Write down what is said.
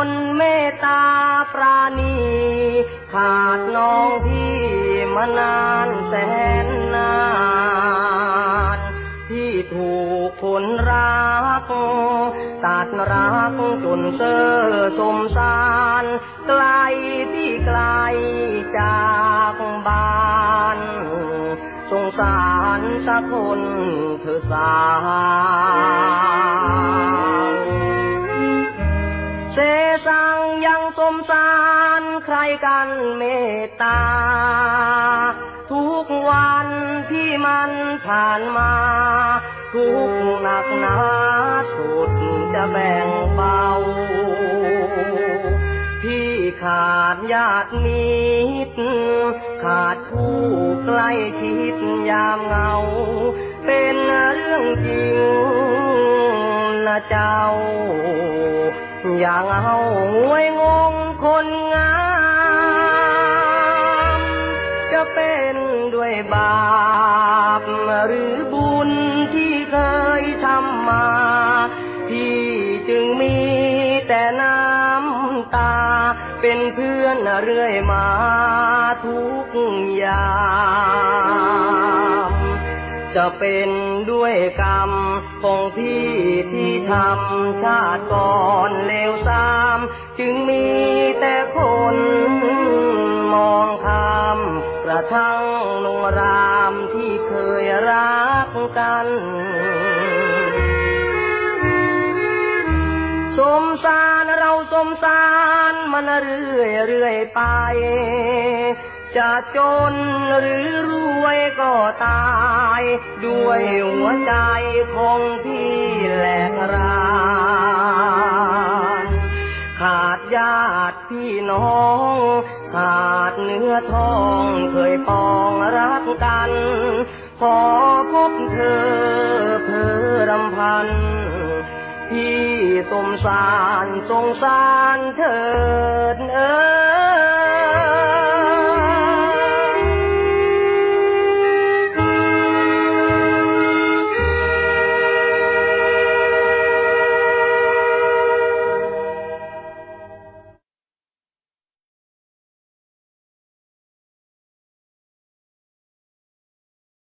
นเมตตาปราณีขาดน้องพี่มานานแสนนานพี่ถูกคนรักตัดรักจนเซ่อสมสารไกลพี่ไกลจากบ้านสงสารสักคนเธอสางเสสังยังสมสารใครกันเมตตาทุกวันที่มันผ่านมาทุกหนักหนาสุดจะแบ่งเบาพี่ขาดญาติมิตรขาดผู้ใกล้ชิดยามเหงาเป็นเรื่องจริงนะเจ้าอย่างเอาหวยงงคนงามจะเป็นด้วยบาปหรือบุญที่เคยทำมาพี่จึงมีแต่น้ำตาเป็นเพื่อนเรื่อยมาทุกยามจะเป็นด้วยกรรมของพี่ที่ทำชาติก่อนเลวทรามจึงมีแต่คนมองข้ามกระทั่งนงรามที่เคยรักกันสมสารเราสมสารมันเรื่อยไปจะจนหรือรวยก็ตายด้วยหัวใจของพี่แหลกรานขาดญาติพี่น้องขาดเนื้อทองเคยปองรักกันพอพบเธอเพ้อรำพันพี่สงสารเถิด